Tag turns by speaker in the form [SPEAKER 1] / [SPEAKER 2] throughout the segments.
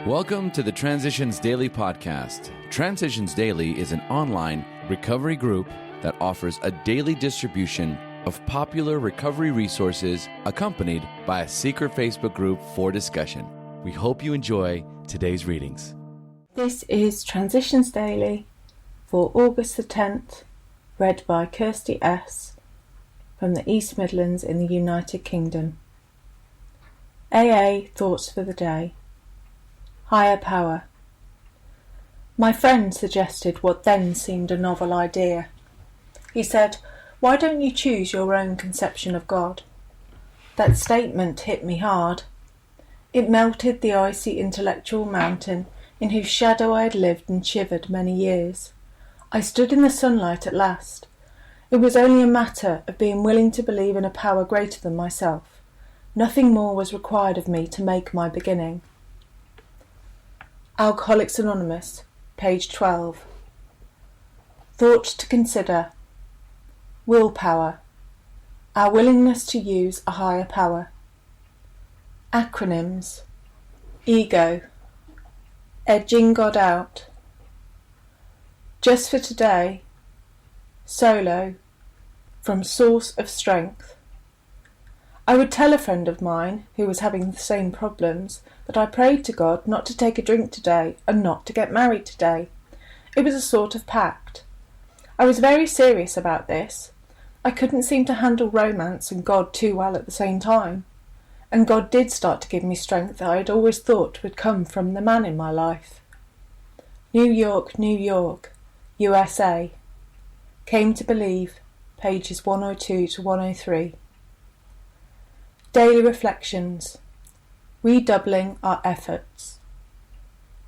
[SPEAKER 1] Welcome to the Transitions Daily podcast. Transitions Daily is an online recovery group that offers a daily distribution of popular recovery resources accompanied by a secret Facebook group for discussion. We hope you enjoy today's readings.
[SPEAKER 2] This is Transitions Daily for August the 10th, read by Kirsty S. from the East Midlands in the United Kingdom. AA Thoughts for the Day. Higher Power. My friend suggested what then seemed a novel idea. He said, "Why don't you choose your own conception of God?" That statement hit me hard. It melted the icy intellectual mountain in whose shadow I had lived and shivered many years. I stood in the sunlight at last. It was only a matter of being willing to believe in a power greater than myself. Nothing more was required of me to make my beginning. Alcoholics Anonymous, page 12. Thought to consider. Willpower. Our willingness to use a higher power. Acronyms. Ego. Edging God out. Just for today. Solo. From source of strength. I would tell a friend of mine, who was having the same problems, that I prayed to God not to take a drink today and not to get married today. It was a sort of pact. I was very serious about this. I couldn't seem to handle romance and God too well at the same time. And God did start to give me strength that I had always thought would come from the man in my life. New York, New York, USA. Came to Believe, pages 102 to 103. Daily Reflections. Redoubling our efforts.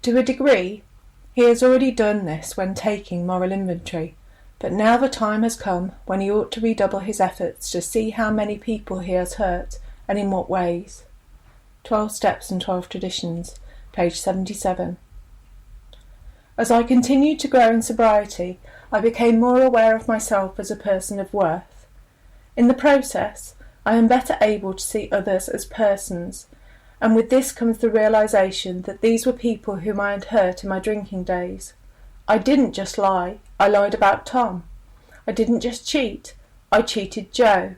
[SPEAKER 2] To a degree, he has already done this when taking moral inventory, but now the time has come when he ought to redouble his efforts to see how many people he has hurt and in what ways. 12 Steps and 12 Traditions, page 77. As I continued to grow in sobriety, I became more aware of myself as a person of worth. In the process, I am better able to see others as persons, and with this comes the realization that these were people whom I had hurt in my drinking days. I didn't just lie, I lied about Tom. I didn't just cheat, I cheated Joe.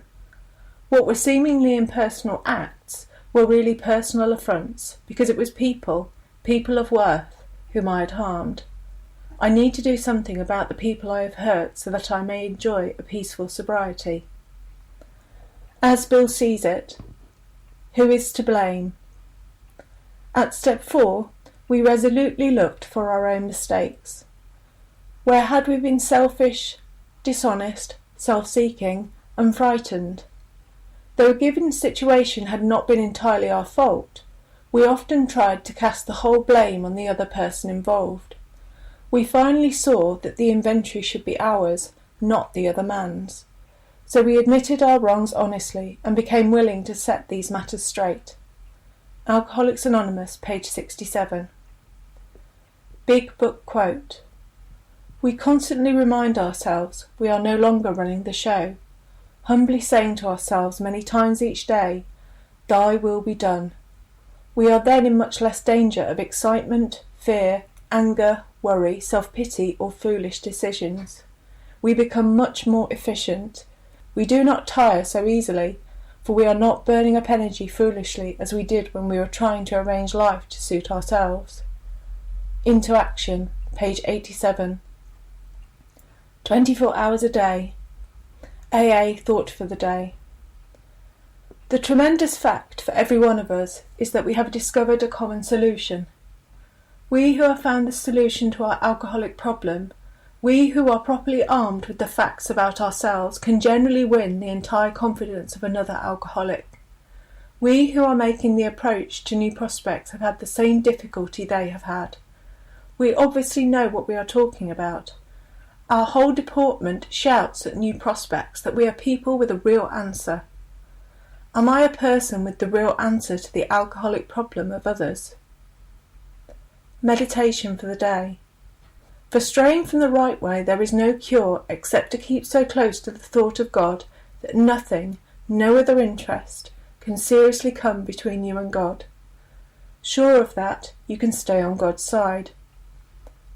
[SPEAKER 2] What were seemingly impersonal acts were really personal affronts, because it was people of worth, whom I had harmed. I need to do something about the people I have hurt so that I may enjoy a peaceful sobriety. As Bill sees it, who is to blame? At step 4, we resolutely looked for our own mistakes. Where had we been selfish, dishonest, self-seeking, and frightened? Though a given situation had not been entirely our fault, we often tried to cast the whole blame on the other person involved. We finally saw that the inventory should be ours, not the other man's. So we admitted our wrongs honestly and became willing to set these matters straight. Alcoholics Anonymous, page 67. Big Book Quote. We constantly remind ourselves we are no longer running the show, humbly saying to ourselves many times each day, "Thy will be done." We are then in much less danger of excitement, fear, anger, worry, self-pity, or foolish decisions. We become much more efficient. We do not tire so easily, for we are not burning up energy foolishly as we did when we were trying to arrange life to suit ourselves. Into Action, page 87. 24 hours a day. AA Thought for the Day. The tremendous fact for every one of us is that we have discovered a common solution. We who have found the solution to our alcoholic problem, we who are properly armed with the facts about ourselves, can generally win the entire confidence of another alcoholic. We who are making the approach to new prospects have had the same difficulty they have had. We obviously know what we are talking about. Our whole deportment shouts at new prospects that we are people with a real answer. Am I a person with the real answer to the alcoholic problem of others? Meditation for the day. For straying from the right way there is no cure except to keep so close to the thought of God that nothing, no other interest, can seriously come between you and God. Sure of that, you can stay on God's side.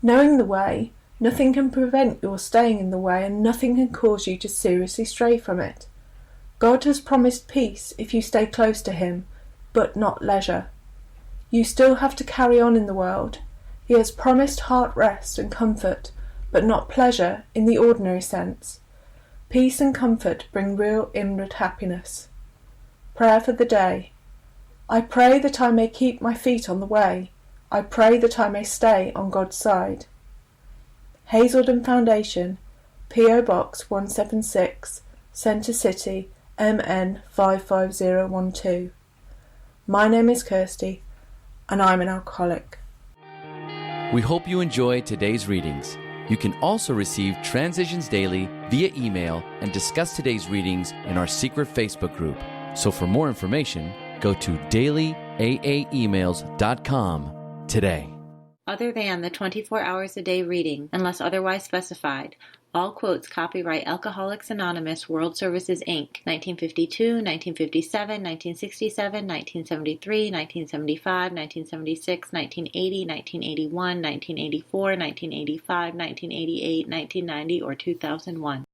[SPEAKER 2] Knowing the way, nothing can prevent your staying in the way, and nothing can cause you to seriously stray from it. God has promised peace if you stay close to him, but not leisure. You still have to carry on in the world. He has promised heart rest and comfort, but not pleasure in the ordinary sense. Peace and comfort bring real inward happiness. Prayer for the day. I pray that I may keep my feet on the way. I pray that I may stay on God's side. Hazelden Foundation, P.O. Box 176, Centre City, MN 55012. My name is Kirsty, and I'm an alcoholic.
[SPEAKER 1] We hope you enjoyed today's readings. You can also receive Transitions Daily via email and discuss today's readings in our secret Facebook group. So for more information, go to dailyaaemails.com today.
[SPEAKER 3] Other than the 24 hours a day reading, unless otherwise specified, all quotes copyright Alcoholics Anonymous World Services, Inc., 1952, 1957, 1967, 1973, 1975, 1976, 1980, 1981, 1984, 1985, 1988, 1990, or 2001.